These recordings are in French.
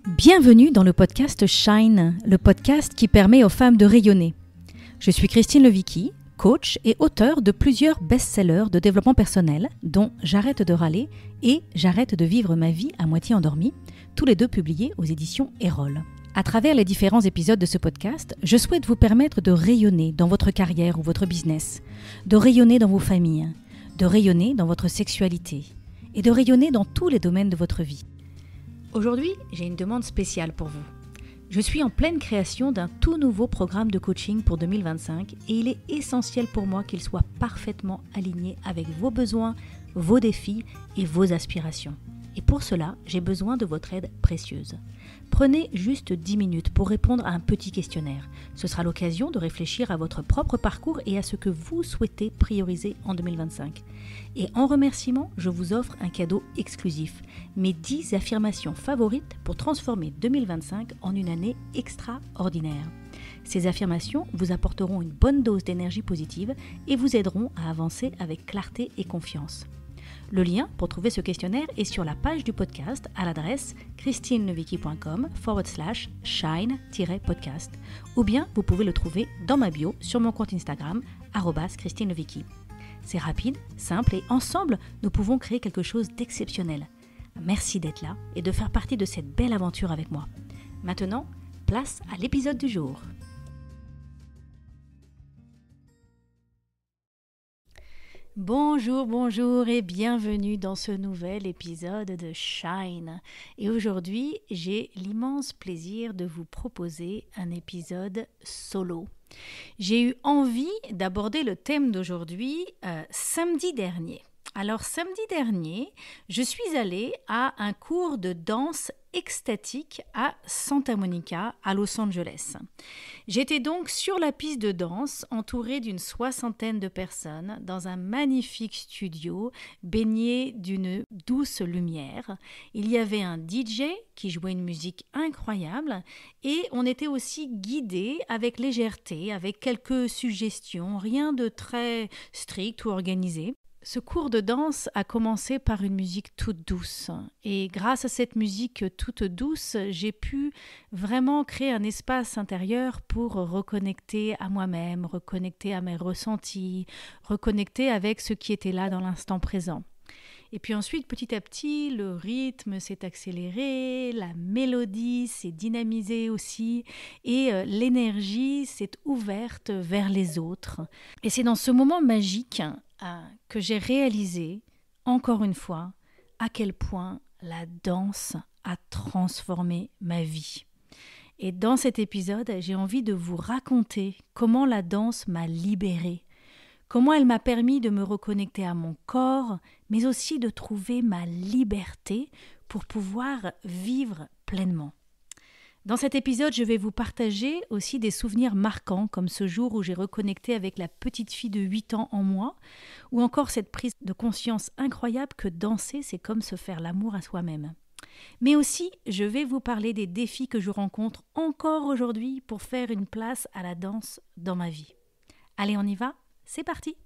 Bienvenue dans le podcast Shine, le podcast qui permet aux femmes de rayonner. Je suis Christine Levicki, coach et auteure de plusieurs best-sellers de développement personnel, dont J'arrête de râler et J'arrête de vivre ma vie à moitié endormie, tous les deux publiés aux éditions Erol. À travers les différents épisodes de ce podcast, je souhaite vous permettre de rayonner dans votre carrière ou votre business, de rayonner dans vos familles, de rayonner dans votre sexualité et de rayonner dans tous les domaines de votre vie. Aujourd'hui, j'ai une demande spéciale pour vous. Je suis en pleine création d'un tout nouveau programme de coaching pour 2025 et il est essentiel pour moi qu'il soit parfaitement aligné avec vos besoins, vos défis et vos aspirations. Et pour cela, j'ai besoin de votre aide précieuse. Prenez juste 10 minutes pour répondre à un petit questionnaire. Ce sera l'occasion de réfléchir à votre propre parcours et à ce que vous souhaitez prioriser en 2025. Et en remerciement, je vous offre un cadeau exclusif, mes 10 affirmations favorites pour transformer 2025 en une année extraordinaire. Ces affirmations vous apporteront une bonne dose d'énergie positive et vous aideront à avancer avec clarté et confiance. Le lien pour trouver ce questionnaire est sur la page du podcast à l'adresse christinelevicki.com/shine-podcast ou bien vous pouvez le trouver dans ma bio sur mon compte Instagram @christinelevicki. C'est rapide, simple et ensemble, nous pouvons créer quelque chose d'exceptionnel. Merci d'être là et de faire partie de cette belle aventure avec moi. Maintenant, place à l'épisode du jour. Bonjour et bienvenue dans ce nouvel épisode de Shine. Et aujourd'hui, j'ai l'immense plaisir de vous proposer un épisode solo. J'ai eu envie d'aborder le thème d'aujourd'hui samedi dernier. Alors samedi dernier, je suis allée à un cours de danse extatique à Santa Monica, à Los Angeles. J'étais donc sur la piste de danse, entourée d'une 60aine de personnes, dans un magnifique studio baigné d'une douce lumière. Il y avait un DJ qui jouait une musique incroyable et on était aussi guidés avec légèreté, avec quelques suggestions, rien de très strict ou organisé. Ce cours de danse a commencé par une musique toute douce et grâce à cette musique toute douce, j'ai pu vraiment créer un espace intérieur pour reconnecter à moi-même, reconnecter à mes ressentis, reconnecter avec ce qui était là dans l'instant présent. Et puis ensuite, petit à petit, le rythme s'est accéléré, la mélodie s'est dynamisée aussi et l'énergie s'est ouverte vers les autres. Et c'est dans ce moment magique que j'ai réalisé, encore une fois, à quel point la danse a transformé ma vie. Et dans cet épisode, j'ai envie de vous raconter comment la danse m'a libérée, comment elle m'a permis de me reconnecter à mon corps, mais aussi de trouver ma liberté pour pouvoir vivre pleinement. Dans cet épisode, je vais vous partager aussi des souvenirs marquants, comme ce jour où j'ai reconnecté avec la petite fille de 8 ans en moi, ou encore cette prise de conscience incroyable que danser, c'est comme se faire l'amour à soi-même. Mais aussi, je vais vous parler des défis que je rencontre encore aujourd'hui pour faire une place à la danse dans ma vie. Allez, on y va ? C'est parti!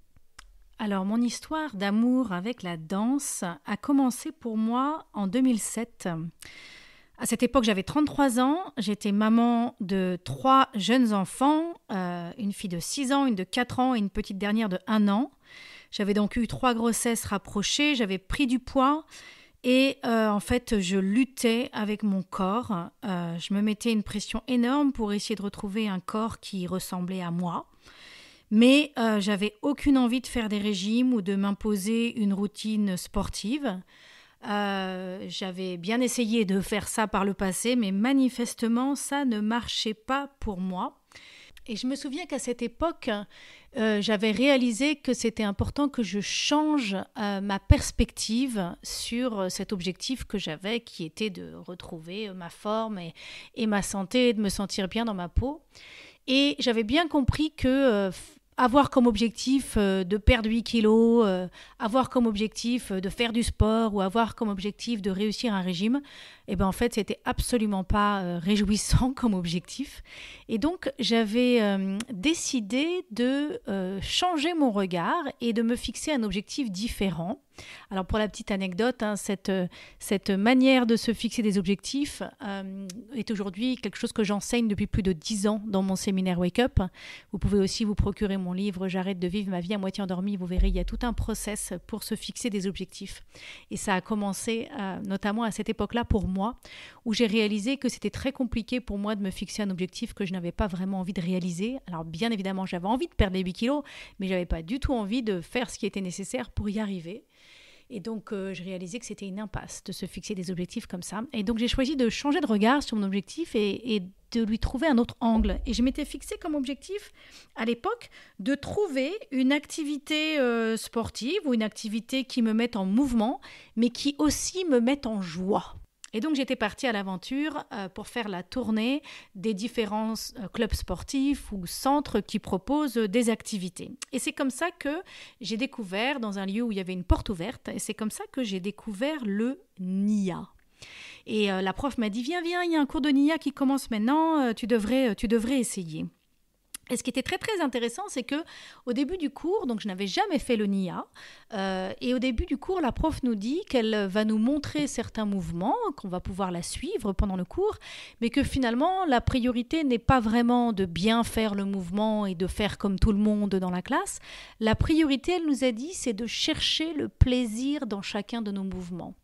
Alors, mon histoire d'amour avec la danse a commencé pour moi en 2007. À cette époque, j'avais 33 ans, j'étais maman de 3 jeunes enfants, une fille de 6 ans, une de 4 ans et une petite dernière de 1 an. J'avais donc eu 3 grossesses rapprochées, j'avais pris du poids et en fait, je luttais avec mon corps. Je me mettais une pression énorme pour essayer de retrouver un corps qui ressemblait à moi. Mais j'avais aucune envie de faire des régimes ou de m'imposer une routine sportive. J'avais bien essayé de faire ça par le passé, mais manifestement, ça ne marchait pas pour moi. Et je me souviens qu'à cette époque, j'avais réalisé que c'était important que je change ma perspective sur cet objectif que j'avais, qui était de retrouver ma forme et ma santé, et de me sentir bien dans ma peau. Et j'avais bien compris que avoir comme objectif de perdre 8 kilos, avoir comme objectif de faire du sport ou avoir comme objectif de réussir un régime, en fait, c'était absolument pas réjouissant comme objectif. Et donc, j'avais décidé de changer mon regard et de me fixer un objectif différent. Alors pour la petite anecdote, cette manière de se fixer des objectifs est aujourd'hui quelque chose que j'enseigne depuis plus de 10 ans dans mon séminaire Wake Up. Vous pouvez aussi vous procurer mon livre J'arrête de vivre ma vie à moitié endormie. Vous verrez, il y a tout un process pour se fixer des objectifs. Et ça a commencé notamment à cette époque-là pour moi, où j'ai réalisé que c'était très compliqué pour moi de me fixer un objectif que je n'avais pas vraiment envie de réaliser. Alors bien évidemment, j'avais envie de perdre les 8 kilos, mais je n'avais pas du tout envie de faire ce qui était nécessaire pour y arriver. Et donc, je réalisais que c'était une impasse de se fixer des objectifs comme ça. Et donc, j'ai choisi de changer de regard sur mon objectif et de lui trouver un autre angle. Et je m'étais fixé comme objectif, à l'époque, de trouver une activité sportive ou une activité qui me mette en mouvement, mais qui aussi me mette en joie. Et donc, j'étais partie à l'aventure pour faire la tournée des différents clubs sportifs ou centres qui proposent des activités. Et c'est comme ça que j'ai découvert, dans un lieu où il y avait une porte ouverte, et c'est comme ça que j'ai découvert le NIA. Et la prof m'a dit, viens, il y a un cours de NIA qui commence maintenant, tu devrais essayer. Et ce qui était très très intéressant, c'est que au début du cours, donc je n'avais jamais fait le NIA, et au début du cours, la prof nous dit qu'elle va nous montrer certains mouvements, qu'on va pouvoir la suivre pendant le cours, mais que finalement la priorité n'est pas vraiment de bien faire le mouvement et de faire comme tout le monde dans la classe. La priorité, elle nous a dit, c'est de chercher le plaisir dans chacun de nos mouvements.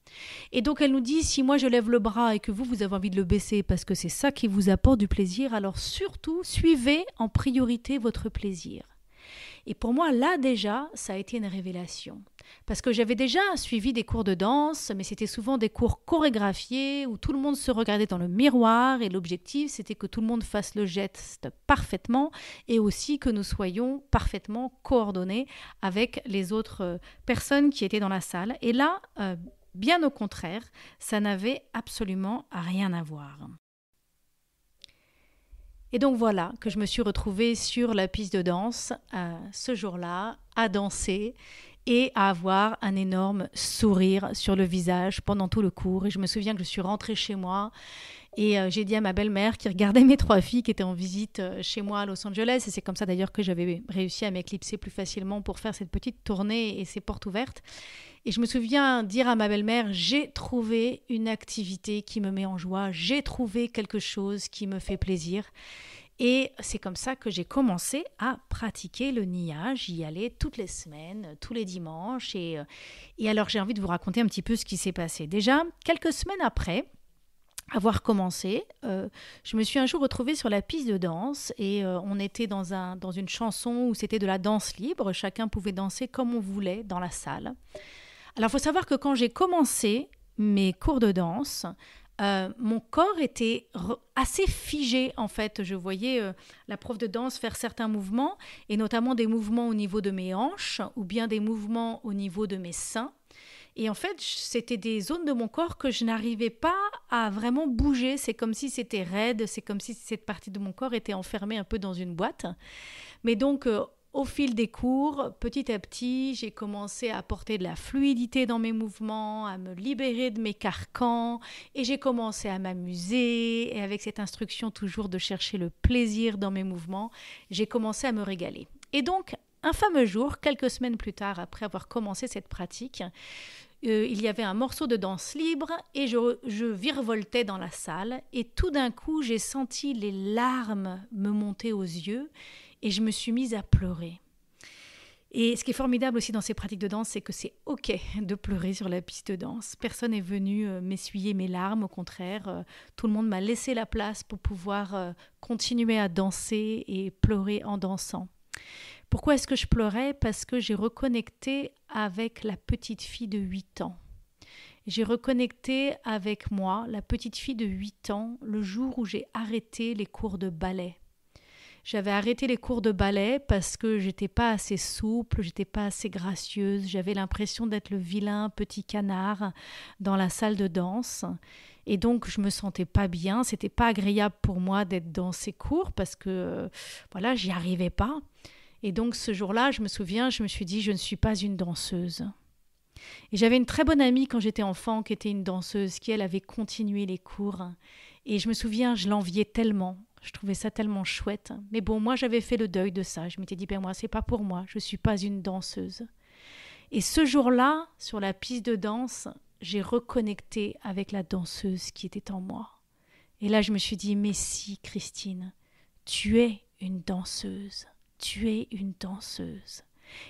Et donc elle nous dit, si moi je lève le bras et que vous avez envie de le baisser parce que c'est ça qui vous apporte du plaisir, alors surtout suivez en priorité votre plaisir. Et pour moi, là déjà, ça a été une révélation. Parce que j'avais déjà suivi des cours de danse, mais c'était souvent des cours chorégraphiés où tout le monde se regardait dans le miroir et l'objectif, c'était que tout le monde fasse le geste parfaitement et aussi que nous soyons parfaitement coordonnés avec les autres personnes qui étaient dans la salle. Et là, bien au contraire, ça n'avait absolument rien à voir. Et donc voilà que je me suis retrouvée sur la piste de danse ce jour-là, à danser et à avoir un énorme sourire sur le visage pendant tout le cours. Et je me souviens que je suis rentrée chez moi et j'ai dit à ma belle-mère qui regardait mes 3 filles qui étaient en visite chez moi à Los Angeles, et c'est comme ça d'ailleurs que j'avais réussi à m'éclipser plus facilement pour faire cette petite tournée et ces portes ouvertes. Et je me souviens dire à ma belle-mère, j'ai trouvé une activité qui me met en joie, j'ai trouvé quelque chose qui me fait plaisir. Et c'est comme ça que j'ai commencé à pratiquer le NIA. J'y allais toutes les semaines, tous les dimanches. Et alors j'ai envie de vous raconter un petit peu ce qui s'est passé. Déjà, quelques semaines après avoir commencé, je me suis un jour retrouvée sur la piste de danse et on était dans une chanson où c'était de la danse libre. Chacun pouvait danser comme on voulait dans la salle. Alors, il faut savoir que quand j'ai commencé mes cours de danse, mon corps était assez figé en fait. Je voyais la prof de danse faire certains mouvements, et notamment des mouvements au niveau de mes hanches ou bien des mouvements au niveau de mes seins. Et en fait, c'était des zones de mon corps que je n'arrivais pas à vraiment bouger. C'est comme si c'était raide, c'est comme si cette partie de mon corps était enfermée un peu dans une boîte. Mais donc, au fil des cours, petit à petit, j'ai commencé à apporter de la fluidité dans mes mouvements, à me libérer de mes carcans, et j'ai commencé à m'amuser. Et avec cette instruction toujours de chercher le plaisir dans mes mouvements, j'ai commencé à me régaler. Et donc, un fameux jour, quelques semaines plus tard, après avoir commencé cette pratique, il y avait un morceau de danse libre et je virevoltais dans la salle, et tout d'un coup, j'ai senti les larmes me monter aux yeux et je me suis mise à pleurer. Et ce qui est formidable aussi dans ces pratiques de danse, c'est que c'est OK de pleurer sur la piste de danse. Personne n'est venu m'essuyer mes larmes, au contraire, tout le monde m'a laissé la place pour pouvoir continuer à danser et pleurer en dansant. Pourquoi est-ce que je pleurais ? Parce que j'ai reconnecté avec la petite fille de 8 ans. J'ai reconnecté avec moi, la petite fille de 8 ans, le jour où j'ai arrêté les cours de ballet. J'avais arrêté les cours de ballet parce que j'étais pas assez souple, j'étais pas assez gracieuse, j'avais l'impression d'être le vilain petit canard dans la salle de danse. Et donc, je me sentais pas bien, c'était pas agréable pour moi d'être dans ces cours parce que, voilà, j'y arrivais pas. Et donc, ce jour-là, je me souviens, je me suis dit, je ne suis pas une danseuse. Et j'avais une très bonne amie quand j'étais enfant qui était une danseuse, qui, elle, avait continué les cours. Et je me souviens, je l'enviais tellement. Je trouvais ça tellement chouette. Mais bon, moi, j'avais fait le deuil de ça. Je m'étais dit, ben moi, c'est pas pour moi. Je suis pas une danseuse. Et ce jour-là, sur la piste de danse, j'ai reconnecté avec la danseuse qui était en moi. Et là, je me suis dit, mais si, Christine, tu es une danseuse. Tu es une danseuse.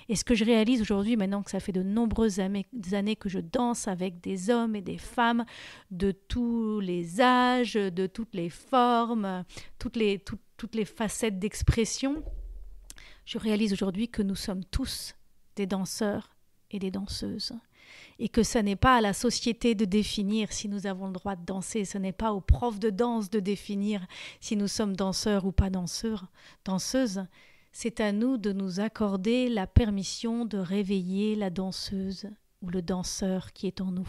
Et ce que je réalise aujourd'hui, maintenant que ça fait de nombreuses années que je danse avec des hommes et des femmes de tous les âges, de toutes les formes, toutes les facettes d'expression, je réalise aujourd'hui que nous sommes tous des danseurs et des danseuses. Et que ce n'est pas à la société de définir si nous avons le droit de danser, ce n'est pas aux profs de danse de définir si nous sommes danseurs ou pas danseuses. C'est à nous de nous accorder la permission de réveiller la danseuse ou le danseur qui est en nous.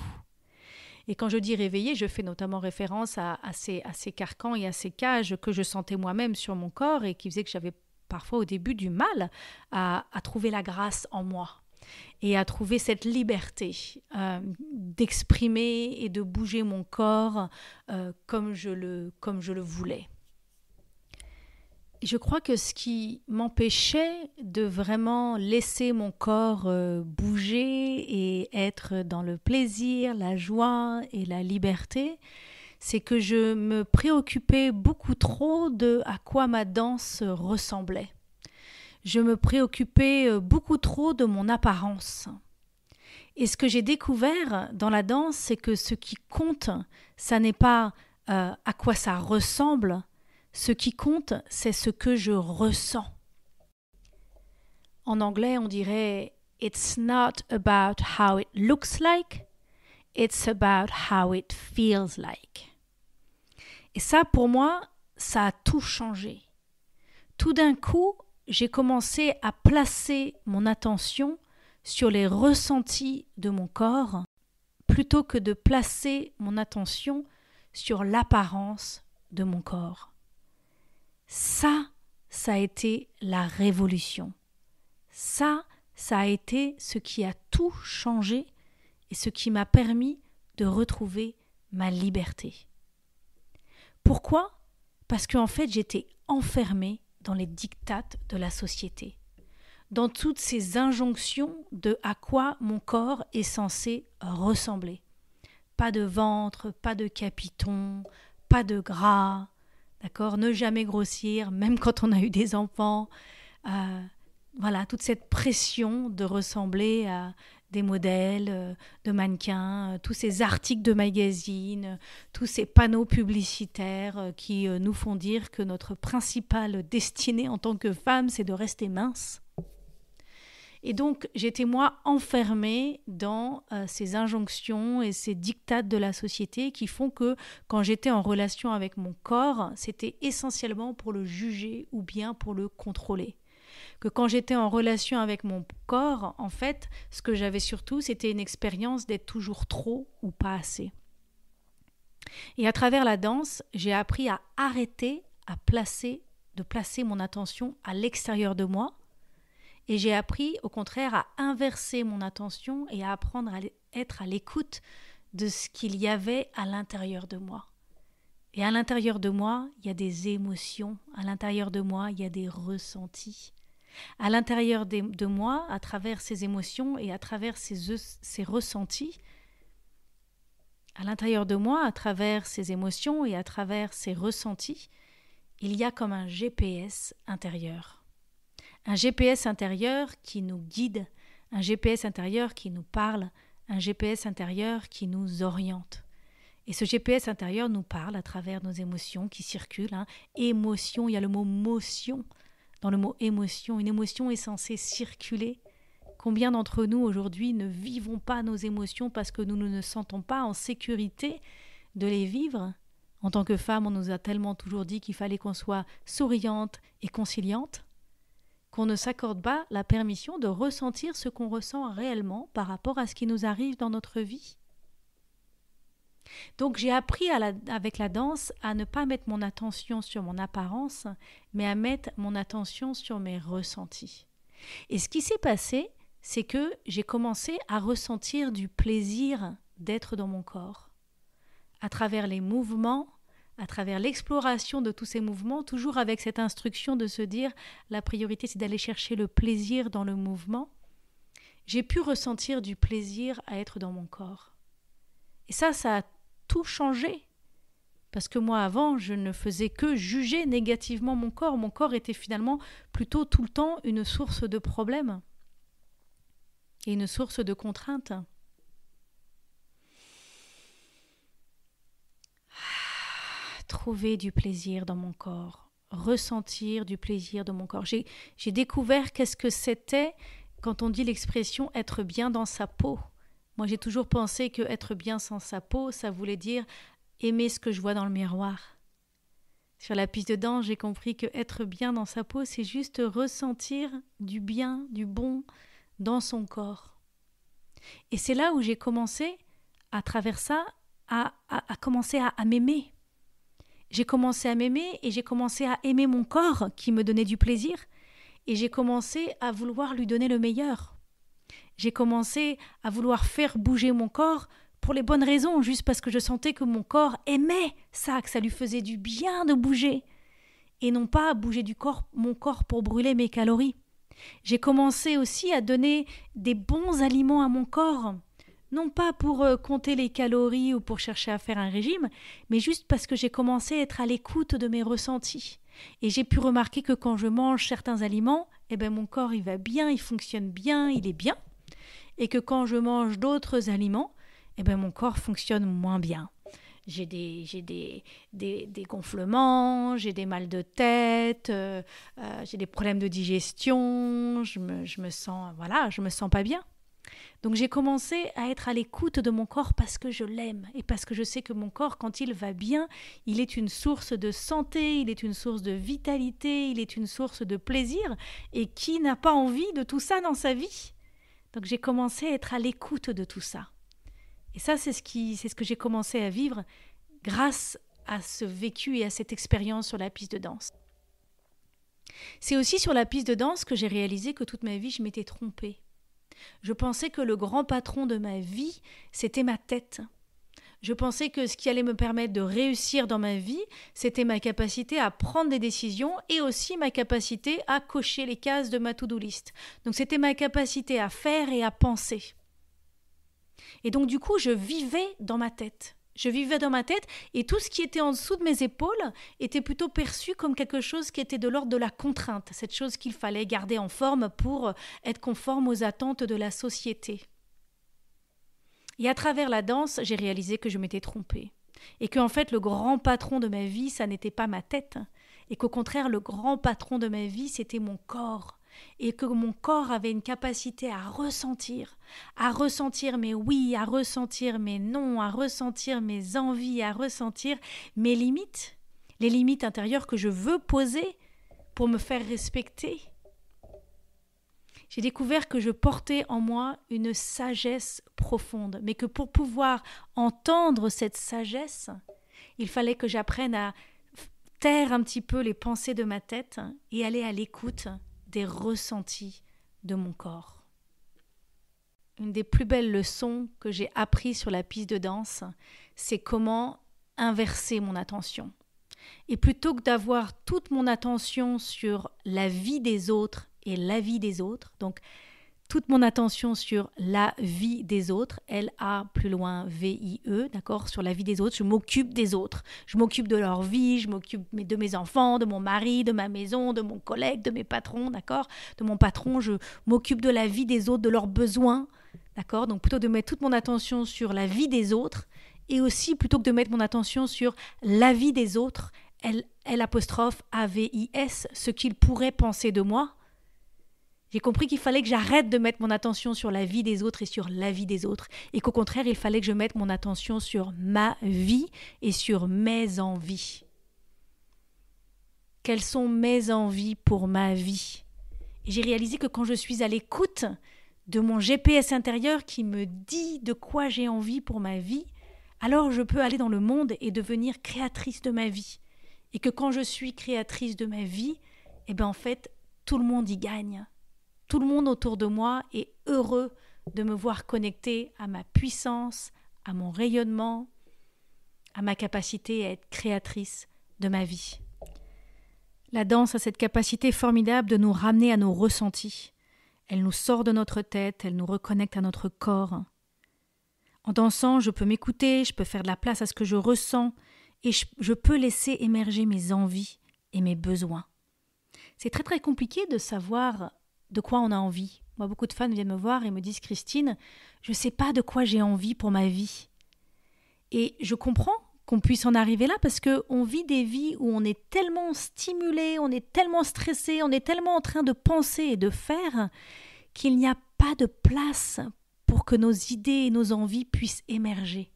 Et quand je dis réveiller, je fais notamment référence à ces carcans et à ces cages que je sentais moi-même sur mon corps et qui faisaient que j'avais parfois au début du mal à trouver la grâce en moi et à trouver cette liberté d'exprimer et de bouger mon corps comme je le voulais. Et je crois que ce qui m'empêchait de vraiment laisser mon corps bouger et être dans le plaisir, la joie et la liberté, c'est que je me préoccupais beaucoup trop de à quoi ma danse ressemblait. Je me préoccupais beaucoup trop de mon apparence. Et ce que j'ai découvert dans la danse, c'est que ce qui compte, ça n'est pas à quoi ça ressemble. Ce qui compte, c'est ce que je ressens. En anglais, on dirait « It's not about how it looks like, it's about how it feels like ». Et ça, pour moi, ça a tout changé. Tout d'un coup, j'ai commencé à placer mon attention sur les ressentis de mon corps plutôt que de placer mon attention sur l'apparence de mon corps. Ça a été la révolution. Ça a été ce qui a tout changé et ce qui m'a permis de retrouver ma liberté. Pourquoi ? Parce qu'en fait, j'étais enfermée dans les diktats de la société, dans toutes ces injonctions de à quoi mon corps est censé ressembler. Pas de ventre, pas de capiton, pas de gras, d'accord, ne jamais grossir, même quand on a eu des enfants. Voilà, toute cette pression de ressembler à des modèles, de mannequins, tous ces articles de magazines, tous ces panneaux publicitaires qui nous font dire que notre principale destinée en tant que femme, c'est de rester mince. Et donc, j'étais moi enfermée dans ces injonctions et ces diktats de la société qui font que quand j'étais en relation avec mon corps, c'était essentiellement pour le juger ou bien pour le contrôler. Que quand j'étais en relation avec mon corps, en fait, ce que j'avais surtout, c'était une expérience d'être toujours trop ou pas assez. Et à travers la danse, j'ai appris à arrêter de placer mon attention à l'extérieur de moi. Et j'ai appris, au contraire, à inverser mon attention et à apprendre à être à l'écoute de ce qu'il y avait à l'intérieur de moi. Et à l'intérieur de moi, il y a des émotions. À l'intérieur de moi, il y a des ressentis. À l'intérieur de moi, à travers ces émotions et à travers ces ressentis, à l'intérieur de moi, à travers ces émotions et à travers ces ressentis, il y a comme un GPS intérieur. Un GPS intérieur qui nous guide, un GPS intérieur qui nous parle, un GPS intérieur qui nous oriente. Et ce GPS intérieur nous parle à travers nos émotions qui circulent. Émotion, il y a le mot motion dans le mot émotion. Une émotion est censée circuler. Combien d'entre nous aujourd'hui ne vivons pas nos émotions parce que nous ne nous sentons pas en sécurité de les vivre ? En tant que femme, on nous a tellement toujours dit qu'il fallait qu'on soit souriante et conciliante, qu'on ne s'accorde pas la permission de ressentir ce qu'on ressent réellement par rapport à ce qui nous arrive dans notre vie. Donc j'ai appris avec la danse à ne pas mettre mon attention sur mon apparence, mais à mettre mon attention sur mes ressentis. Et ce qui s'est passé, c'est que j'ai commencé à ressentir du plaisir d'être dans mon corps. À travers les mouvements, à travers l'exploration de tous ces mouvements, toujours avec cette instruction de se dire la priorité c'est d'aller chercher le plaisir dans le mouvement, j'ai pu ressentir du plaisir à être dans mon corps. Et ça a tout changé. Parce que moi, avant, je ne faisais que juger négativement mon corps. Mon corps était finalement plutôt tout le temps une source de problèmes et une source de contraintes. Trouver du plaisir dans mon corps, ressentir du plaisir dans mon corps. J'ai découvert qu'est-ce que c'était quand on dit l'expression être bien dans sa peau. Moi, j'ai toujours pensé que être bien dans sa peau, ça voulait dire aimer ce que je vois dans le miroir. Sur la piste de danse, j'ai compris que être bien dans sa peau, c'est juste ressentir du bien, du bon dans son corps. Et c'est là où j'ai commencé, à travers ça, à commencer à m'aimer. J'ai commencé à m'aimer et j'ai commencé à aimer mon corps qui me donnait du plaisir et j'ai commencé à vouloir lui donner le meilleur. J'ai commencé à vouloir faire bouger mon corps pour les bonnes raisons, juste parce que je sentais que mon corps aimait ça, que ça lui faisait du bien de bouger et non pas bouger mon corps pour brûler mes calories. J'ai commencé aussi à donner des bons aliments à mon corps. Non pas pour compter les calories ou pour chercher à faire un régime, mais juste parce que j'ai commencé à être à l'écoute de mes ressentis. Et j'ai pu remarquer que quand je mange certains aliments, mon corps il va bien, il fonctionne bien, il est bien. Et que quand je mange d'autres aliments, mon corps fonctionne moins bien. J'ai des gonflements, j'ai des mal de tête, j'ai des problèmes de digestion, je me sens pas bien. Donc j'ai commencé à être à l'écoute de mon corps parce que je l'aime et parce que je sais que mon corps, quand il va bien, il est une source de santé, il est une source de vitalité, il est une source de plaisir. Et qui n'a pas envie de tout ça dans sa vie ? Donc j'ai commencé à être à l'écoute de tout ça. Et ça, c'est ce que j'ai commencé à vivre grâce à ce vécu et à cette expérience sur la piste de danse. C'est aussi sur la piste de danse que j'ai réalisé que toute ma vie, je m'étais trompée. Je pensais que le grand patron de ma vie, c'était ma tête. Je pensais que ce qui allait me permettre de réussir dans ma vie, c'était ma capacité à prendre des décisions et aussi ma capacité à cocher les cases de ma to-do list. Donc c'était ma capacité à faire et à penser. Et donc du coup, je vivais dans ma tête. Et tout ce qui était en dessous de mes épaules était plutôt perçu comme quelque chose qui était de l'ordre de la contrainte, cette chose qu'il fallait garder en forme pour être conforme aux attentes de la société. Et à travers la danse, j'ai réalisé que je m'étais trompée. Et qu'en fait, le grand patron de ma vie, ça n'était pas ma tête. Et qu'au contraire, le grand patron de ma vie, c'était mon corps. Et que mon corps avait une capacité à ressentir mes oui, à ressentir mes non, à ressentir mes envies, à ressentir mes limites, les limites intérieures que je veux poser pour me faire respecter. J'ai découvert que je portais en moi une sagesse profonde, mais que pour pouvoir entendre cette sagesse, il fallait que j'apprenne à taire un petit peu les pensées de ma tête et aller à l'écoute des ressentis de mon corps. Une des plus belles leçons que j'ai apprises sur la piste de danse, c'est comment inverser mon attention. Et plutôt que d'avoir toute mon attention sur la vie des autres et la vie des autres, donc toute mon attention sur la vie des autres, L-A plus loin V-I-E, d'accord, sur la vie des autres, je m'occupe des autres, je m'occupe de leur vie, je m'occupe de mes enfants, de mon mari, de ma maison, de mon collègue, de mes patrons, d'accord, de mon patron, je m'occupe de la vie des autres, de leurs besoins, d'accord, donc plutôt de mettre toute mon attention sur la vie des autres, et aussi plutôt que de mettre mon attention sur la vie des autres, L'-A-V-I-S, ce qu'ils pourraient penser de moi. J'ai compris qu'il fallait que j'arrête de mettre mon attention sur la vie des autres et sur la vie des autres, et qu'au contraire, il fallait que je mette mon attention sur ma vie et sur mes envies. Quelles sont mes envies pour ma vie ? Et j'ai réalisé que quand je suis à l'écoute de mon GPS intérieur qui me dit de quoi j'ai envie pour ma vie, alors je peux aller dans le monde et devenir créatrice de ma vie. Et que quand je suis créatrice de ma vie, en fait, tout le monde y gagne. Tout le monde autour de moi est heureux de me voir connectée à ma puissance, à mon rayonnement, à ma capacité à être créatrice de ma vie. La danse a cette capacité formidable de nous ramener à nos ressentis. Elle nous sort de notre tête, elle nous reconnecte à notre corps. En dansant, je peux m'écouter, je peux faire de la place à ce que je ressens et je peux laisser émerger mes envies et mes besoins. C'est très très compliqué de savoir de quoi on a envie. Moi, beaucoup de fans viennent me voir et me disent « Christine, je ne sais pas de quoi j'ai envie pour ma vie. » Et je comprends qu'on puisse en arriver là parce qu'on vit des vies où on est tellement stimulé, on est tellement stressé, on est tellement en train de penser et de faire qu'il n'y a pas de place pour que nos idées et nos envies puissent émerger.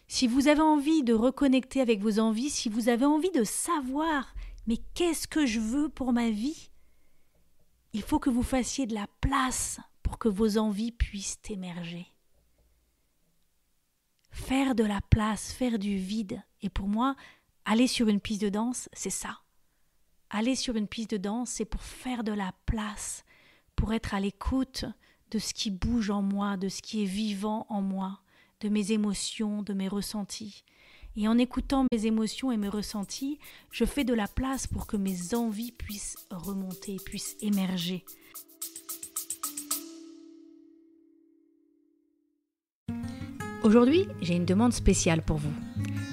Si vous avez envie de reconnecter avec vos envies, si vous avez envie de savoir « mais qu'est-ce que je veux pour ma vie ?» il faut que vous fassiez de la place pour que vos envies puissent émerger. Faire de la place, faire du vide. Et pour moi, aller sur une piste de danse, c'est ça. Aller sur une piste de danse, c'est pour faire de la place, pour être à l'écoute de ce qui bouge en moi, de ce qui est vivant en moi, de mes émotions, de mes ressentis. Et en écoutant mes émotions et mes ressentis, je fais de la place pour que mes envies puissent remonter, puissent émerger. Aujourd'hui, j'ai une demande spéciale pour vous.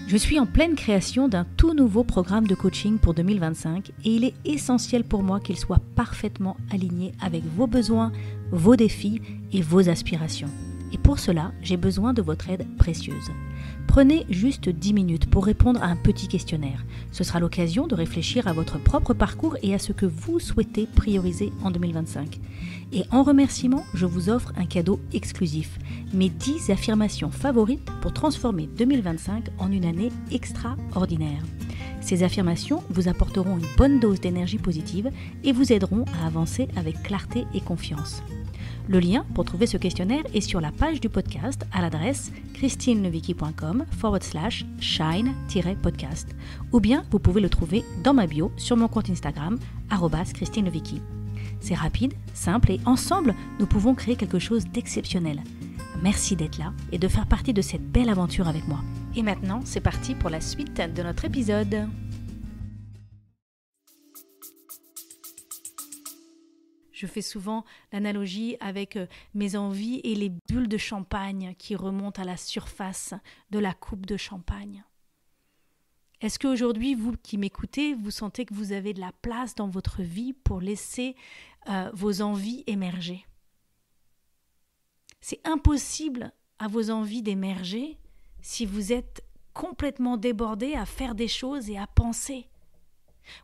Je suis en pleine création d'un tout nouveau programme de coaching pour 2025 et il est essentiel pour moi qu'il soit parfaitement aligné avec vos besoins, vos défis et vos aspirations. Et pour cela, j'ai besoin de votre aide précieuse. Prenez juste 10 minutes pour répondre à un petit questionnaire. Ce sera l'occasion de réfléchir à votre propre parcours et à ce que vous souhaitez prioriser en 2025. Et en remerciement, je vous offre un cadeau exclusif, mes 10 affirmations favorites pour transformer 2025 en une année extraordinaire. Ces affirmations vous apporteront une bonne dose d'énergie positive et vous aideront à avancer avec clarté et confiance. Le lien pour trouver ce questionnaire est sur la page du podcast à l'adresse christinelevicky.com/shine-podcast ou bien vous pouvez le trouver dans ma bio sur mon compte Instagram @christinelevicky. C'est rapide, simple et ensemble, nous pouvons créer quelque chose d'exceptionnel. Merci d'être là et de faire partie de cette belle aventure avec moi. Et maintenant, c'est parti pour la suite de notre épisode. Je fais souvent l'analogie avec mes envies et les bulles de champagne qui remontent à la surface de la coupe de champagne. Est-ce qu'aujourd'hui, vous qui m'écoutez, vous sentez que vous avez de la place dans votre vie pour laisser vos envies émerger ? C'est impossible à vos envies d'émerger si vous êtes complètement débordé à faire des choses et à penser.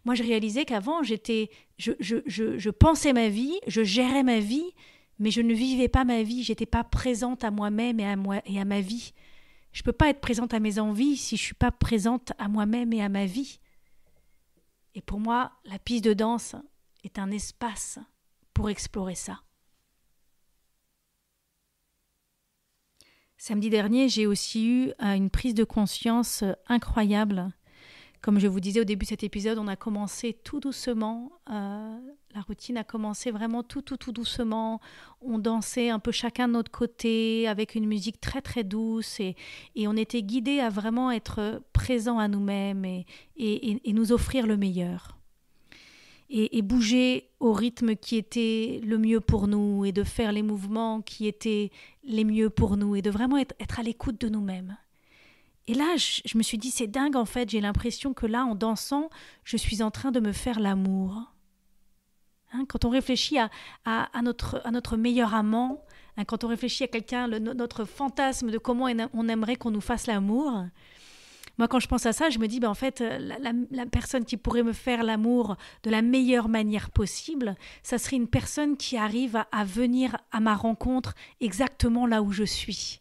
Moi, je réalisais qu'avant, je pensais ma vie, je gérais ma vie, mais je ne vivais pas ma vie, je n'étais pas présente à moi-même et à ma vie. Je ne peux pas être présente à mes envies si je ne suis pas présente à moi-même et à ma vie. Et pour moi, la piste de danse est un espace pour explorer ça. Samedi dernier, j'ai aussi eu une prise de conscience incroyable. Comme je vous disais au début de cet épisode, on a commencé tout doucement, la routine a commencé vraiment tout doucement. On dansait un peu chacun de notre côté avec une musique très très douce et on était guidés à vraiment être présents à nous-mêmes et nous offrir le meilleur. Et bouger au rythme qui était le mieux pour nous et de faire les mouvements qui étaient les mieux pour nous et de vraiment être à l'écoute de nous-mêmes. Et là, je me suis dit, c'est dingue en fait, j'ai l'impression que là, en dansant, je suis en train de me faire l'amour. Quand on réfléchit à notre meilleur amant, quand on réfléchit à quelqu'un, notre fantasme de comment on aimerait qu'on nous fasse l'amour, moi quand je pense à ça, je me dis, en fait, la personne qui pourrait me faire l'amour de la meilleure manière possible, ça serait une personne qui arrive à venir à ma rencontre exactement là où je suis.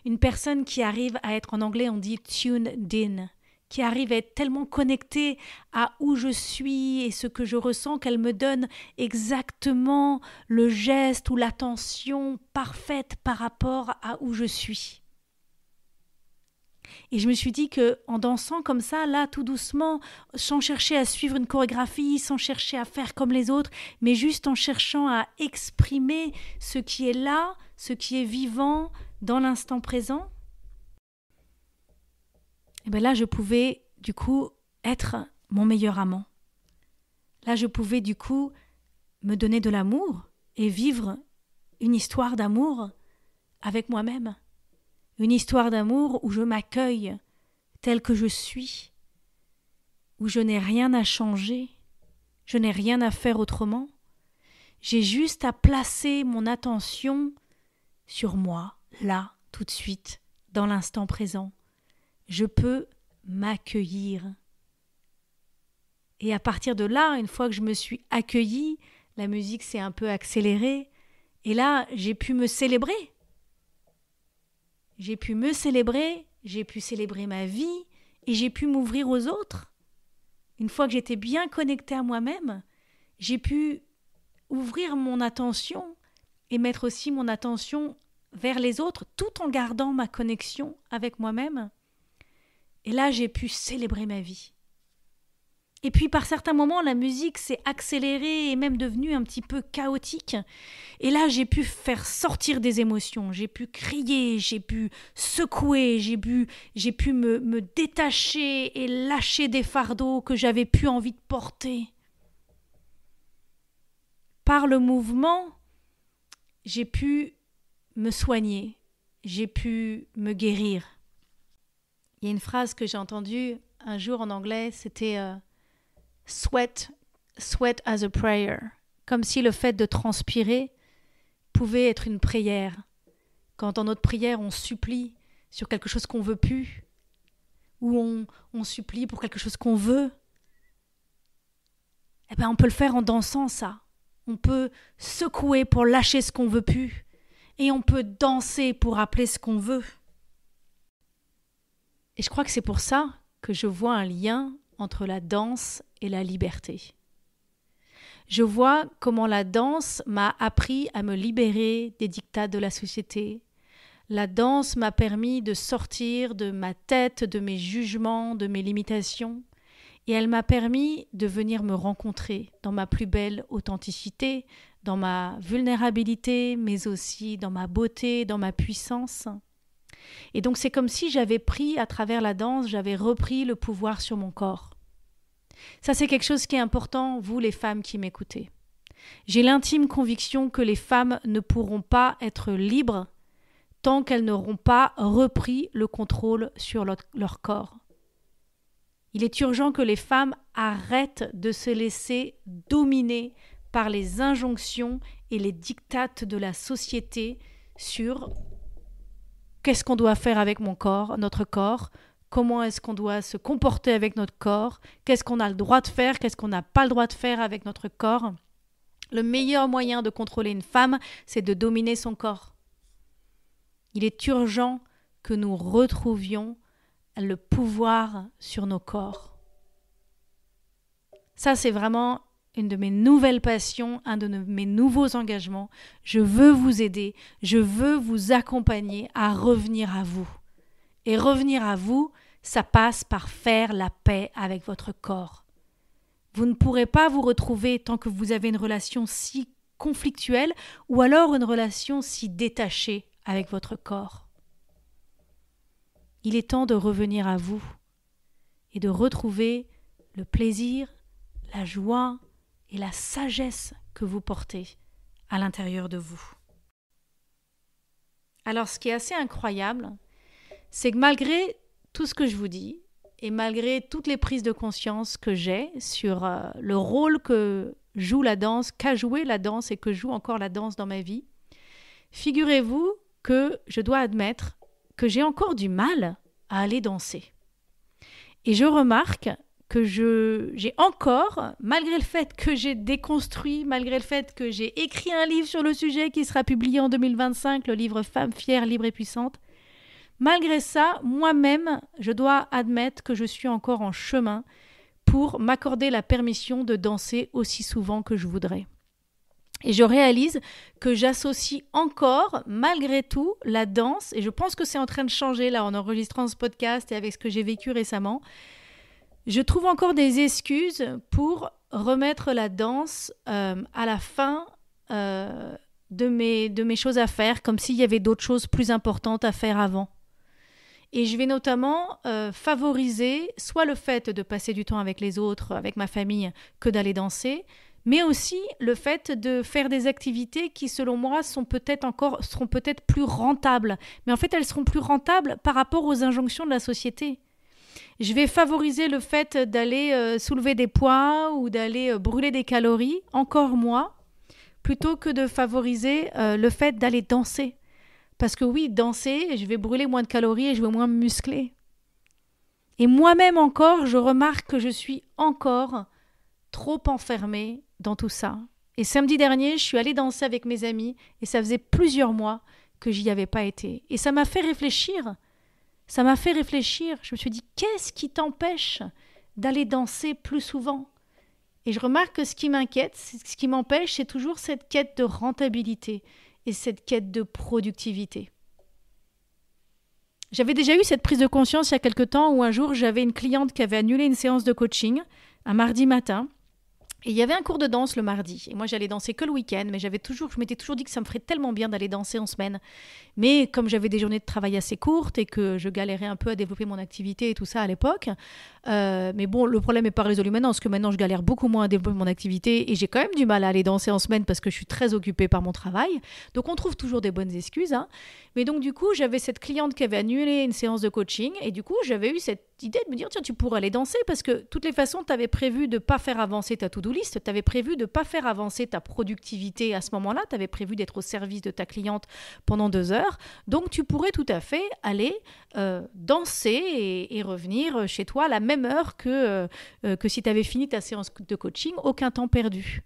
Une personne qui arrive à être, en anglais on dit tuned in, qui arrive à être tellement connectée à où je suis et ce que je ressens qu'elle me donne exactement le geste ou l'attention parfaite par rapport à où je suis. Et je me suis dit qu'en dansant comme ça, là, tout doucement, sans chercher à suivre une chorégraphie, sans chercher à faire comme les autres, mais juste en cherchant à exprimer ce qui est là, ce qui est vivant, dans l'instant présent, et bien là, je pouvais du coup être mon meilleur amant. Là, je pouvais du coup me donner de l'amour et vivre une histoire d'amour avec moi-même. Une histoire d'amour où je m'accueille telle que je suis, où je n'ai rien à changer, je n'ai rien à faire autrement. J'ai juste à placer mon attention sur moi, là, tout de suite, dans l'instant présent. Je peux m'accueillir. Et à partir de là, une fois que je me suis accueillie, la musique s'est un peu accélérée, et là, j'ai pu me célébrer. J'ai pu me célébrer, j'ai pu célébrer ma vie, et j'ai pu m'ouvrir aux autres. Une fois que j'étais bien connectée à moi-même, j'ai pu ouvrir mon attention et mettre aussi mon attention vers les autres, tout en gardant ma connexion avec moi-même. Et là, j'ai pu célébrer ma vie. Et puis, par certains moments, la musique s'est accélérée et même devenue un petit peu chaotique. Et là, j'ai pu faire sortir des émotions. J'ai pu crier, j'ai pu secouer, j'ai pu me détacher et lâcher des fardeaux que j'avais plus envie de porter. Par le mouvement, j'ai pu me soigner, j'ai pu me guérir. Il y a une phrase que j'ai entendue un jour en anglais, c'était sweat as a prayer, comme si le fait de transpirer pouvait être une prière. Quand dans notre prière on supplie sur quelque chose qu'on veut plus, ou on supplie pour quelque chose qu'on veut, eh ben on peut le faire en dansant ça. On peut secouer pour lâcher ce qu'on veut plus, et on peut danser pour appeler ce qu'on veut. Et je crois que c'est pour ça que je vois un lien entre la danse et la liberté. Je vois comment la danse m'a appris à me libérer des diktats de la société. La danse m'a permis de sortir de ma tête, de mes jugements, de mes limitations, et elle m'a permis de venir me rencontrer dans ma plus belle authenticité, dans ma vulnérabilité, mais aussi dans ma beauté, dans ma puissance. Et donc c'est comme si j'avais pris, à travers la danse, j'avais repris le pouvoir sur mon corps. Ça, c'est quelque chose qui est important, vous les femmes qui m'écoutez. J'ai l'intime conviction que les femmes ne pourront pas être libres tant qu'elles n'auront pas repris le contrôle sur leur corps. Il est urgent que les femmes arrêtent de se laisser dominer par les injonctions et les diktats de la société sur qu'est-ce qu'on doit faire avec notre corps, comment est-ce qu'on doit se comporter avec notre corps, qu'est-ce qu'on a le droit de faire, qu'est-ce qu'on n'a pas le droit de faire avec notre corps. Le meilleur moyen de contrôler une femme, c'est de dominer son corps. Il est urgent que nous retrouvions le pouvoir sur nos corps. Ça, c'est vraiment une de mes nouvelles passions, un de mes nouveaux engagements. Je veux vous aider, je veux vous accompagner à revenir à vous. Et revenir à vous, ça passe par faire la paix avec votre corps. Vous ne pourrez pas vous retrouver tant que vous avez une relation si conflictuelle ou alors une relation si détachée avec votre corps. Il est temps de revenir à vous et de retrouver le plaisir, la joie et la sagesse que vous portez à l'intérieur de vous. Alors, ce qui est assez incroyable, c'est que malgré tout ce que je vous dis, et malgré toutes les prises de conscience que j'ai sur le rôle que joue la danse, qu'a joué la danse et que joue encore la danse dans ma vie, figurez-vous que je dois admettre que j'ai encore du mal à aller danser. Et je remarque que j'ai encore, malgré le fait que j'ai déconstruit, malgré le fait que j'ai écrit un livre sur le sujet qui sera publié en 2025, le livre Femme fière, libre et puissante, malgré ça, moi-même, je dois admettre que je suis encore en chemin pour m'accorder la permission de danser aussi souvent que je voudrais. Et je réalise que j'associe encore, malgré tout, la danse, et je pense que c'est en train de changer là en enregistrant ce podcast et avec ce que j'ai vécu récemment, je trouve encore des excuses pour remettre la danse à la fin de mes choses à faire, comme s'il y avait d'autres choses plus importantes à faire avant. Et je vais notamment favoriser soit le fait de passer du temps avec les autres, avec ma famille, que d'aller danser, mais aussi le fait de faire des activités qui, selon moi, seront peut-être plus rentables. Mais en fait, elles seront plus rentables par rapport aux injonctions de la société. Je vais favoriser le fait d'aller soulever des poids ou d'aller brûler des calories, encore moi, plutôt que de favoriser le fait d'aller danser. Parce que oui, danser, je vais brûler moins de calories et je vais moins me muscler. Et moi-même encore, je remarque que je suis encore trop enfermée dans tout ça. Et samedi dernier, je suis allée danser avec mes amis et ça faisait plusieurs mois que j'y avais pas été. Et ça m'a fait réfléchir. Je me suis dit, qu'est-ce qui t'empêche d'aller danser plus souvent ? Et je remarque que ce qui m'inquiète, ce qui m'empêche, c'est toujours cette quête de rentabilité et cette quête de productivité. J'avais déjà eu cette prise de conscience il y a quelque temps où un jour, j'avais une cliente qui avait annulé une séance de coaching un mardi matin. Et il y avait un cours de danse le mardi. Et moi, j'allais danser que le week-end, mais je m'étais toujours dit que ça me ferait tellement bien d'aller danser en semaine. Mais comme j'avais des journées de travail assez courtes et que je galérais un peu à développer mon activité et tout ça à l'époque, mais bon, le problème n'est pas résolu maintenant, parce que maintenant, je galère beaucoup moins à développer mon activité et j'ai quand même du mal à aller danser en semaine parce que je suis très occupée par mon travail. Donc, on trouve toujours des bonnes excuses. Hein. Mais donc, du coup, j'avais cette cliente qui avait annulé une séance de coaching et du coup, j'avais eu cette idée de me dire, tiens, tu pourrais aller danser parce que, de toutes les façons, tu avais prévu de ne pas faire avancer ta to-do list, tu avais prévu de ne pas faire avancer ta productivité à ce moment-là, tu avais prévu d'être au service de ta cliente pendant 2 heures. Donc, tu pourrais tout à fait aller danser et revenir chez toi à la même heure que si tu avais fini ta séance de coaching, aucun temps perdu.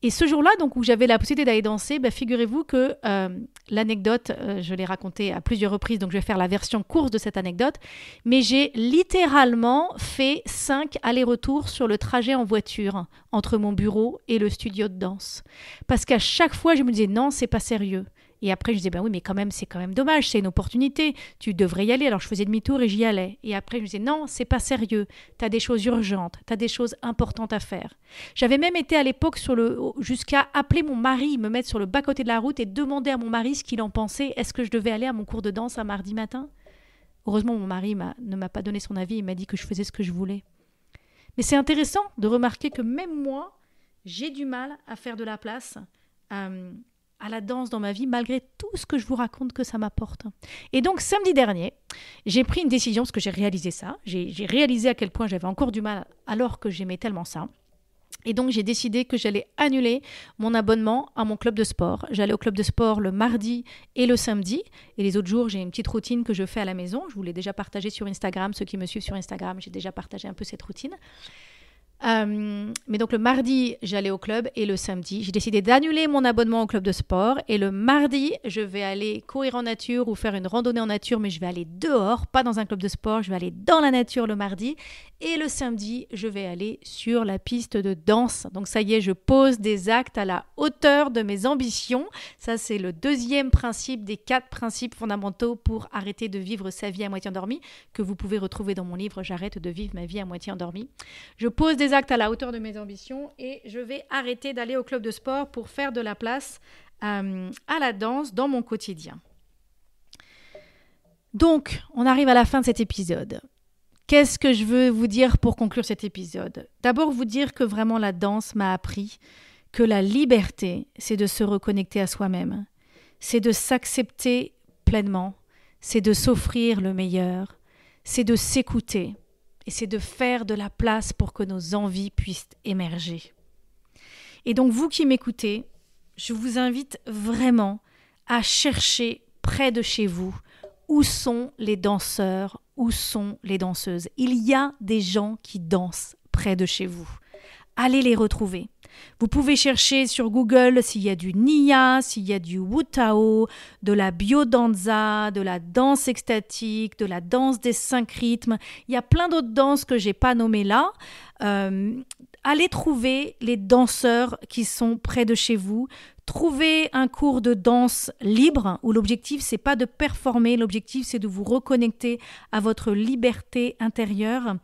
Et ce jour-là, donc, où j'avais la possibilité d'aller danser, figurez-vous que l'anecdote, je l'ai racontée à plusieurs reprises, donc je vais faire la version courte de cette anecdote, mais j'ai littéralement fait 5 allers-retours sur le trajet en voiture entre mon bureau et le studio de danse. Parce qu'à chaque fois, je me disais, non, c'est pas sérieux. Et après, je disais, oui, mais quand même, c'est quand même dommage, c'est une opportunité, tu devrais y aller. Alors, je faisais demi-tour et j'y allais. Et après, je me disais, non, c'est pas sérieux, tu as des choses urgentes, tu as des choses importantes à faire. J'avais même été à l'époque jusqu'à appeler mon mari, me mettre sur le bas-côté de la route et demander à mon mari ce qu'il en pensait. Est-ce que je devais aller à mon cours de danse un mardi matin ? Heureusement, mon mari ne m'a pas donné son avis, il m'a dit que je faisais ce que je voulais. Mais c'est intéressant de remarquer que même moi, j'ai du mal à faire de la place à la danse dans ma vie, malgré tout ce que je vous raconte que ça m'apporte. Et donc, samedi dernier, j'ai pris une décision, parce que j'ai réalisé ça. J'ai réalisé à quel point j'avais encore du mal, alors que j'aimais tellement ça. Et donc, j'ai décidé que j'allais annuler mon abonnement à mon club de sport. J'allais au club de sport le mardi et le samedi. Et les autres jours, j'ai une petite routine que je fais à la maison. Je vous l'ai déjà partagée sur Instagram. Ceux qui me suivent sur Instagram, j'ai déjà partagé un peu cette routine. Mais donc le mardi, j'allais au club et le samedi, j'ai décidé d'annuler mon abonnement au club de sport et le mardi, je vais aller courir en nature ou faire une randonnée en nature, mais je vais aller dehors, pas dans un club de sport, je vais aller dans la nature le mardi et le samedi, je vais aller sur la piste de danse. Donc ça y est, je pose des actes à la hauteur de mes ambitions. Ça, c'est le 2e principe des 4 principes fondamentaux pour arrêter de vivre sa vie à moitié endormie, que vous pouvez retrouver dans mon livre « J'arrête de vivre ma vie à moitié endormie ». Je pose des actes à la hauteur de mes ambitions et je vais arrêter d'aller au club de sport pour faire de la place à la danse dans mon quotidien. Donc, on arrive à la fin de cet épisode. Qu'est-ce que je veux vous dire pour conclure cet épisode ? D'abord, vous dire que vraiment la danse m'a appris que la liberté, c'est de se reconnecter à soi-même, c'est de s'accepter pleinement, c'est de s'offrir le meilleur, c'est de s'écouter. Et c'est de faire de la place pour que nos envies puissent émerger. Et donc, vous qui m'écoutez, je vous invite vraiment à chercher près de chez vous où sont les danseurs, où sont les danseuses. Il y a des gens qui dansent près de chez vous. Allez les retrouver. Vous pouvez chercher sur Google s'il y a du Nia, s'il y a du Wu Tao, de la biodanza, de la danse extatique, de la danse des 5 rythmes. Il y a plein d'autres danses que je n'ai pas nommées là. Allez trouver les danseurs qui sont près de chez vous. Trouvez un cours de danse libre où l'objectif, c'est pas de performer, l'objectif, c'est de vous reconnecter à votre liberté intérieure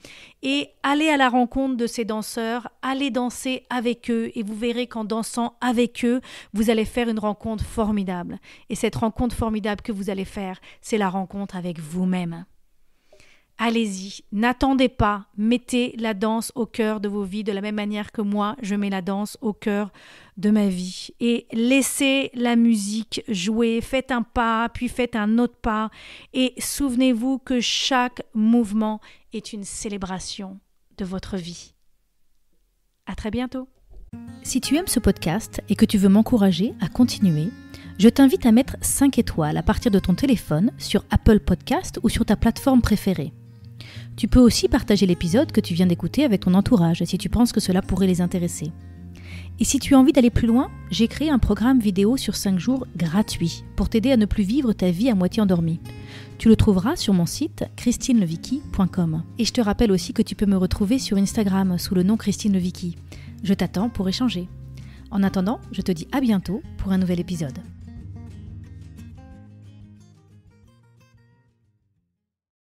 et allez à la rencontre de ces danseurs, allez danser avec eux et vous verrez qu'en dansant avec eux, vous allez faire une rencontre formidable. Et cette rencontre formidable que vous allez faire, c'est la rencontre avec vous-même. allez-y, n'attendez pas, mettez la danse au cœur de vos vies de la même manière que moi, je mets la danse au cœur de ma vie. Et laissez la musique jouer, faites un pas, puis faites un autre pas, et souvenez-vous que chaque mouvement est une célébration de votre vie. À très bientôt. Si tu aimes ce podcast et que tu veux m'encourager à continuer, je t'invite à mettre 5 étoiles à partir de ton téléphone sur Apple Podcast ou sur ta plateforme préférée. Tu peux aussi partager l'épisode que tu viens d'écouter avec ton entourage si tu penses que cela pourrait les intéresser. Et si tu as envie d'aller plus loin, j'ai créé un programme vidéo sur 5 jours gratuit pour t'aider à ne plus vivre ta vie à moitié endormie. Tu le trouveras sur mon site christinelevicky.com. Et je te rappelle aussi que tu peux me retrouver sur Instagram sous le nom Christine Levicky. Je t'attends pour échanger. En attendant, je te dis à bientôt pour un nouvel épisode.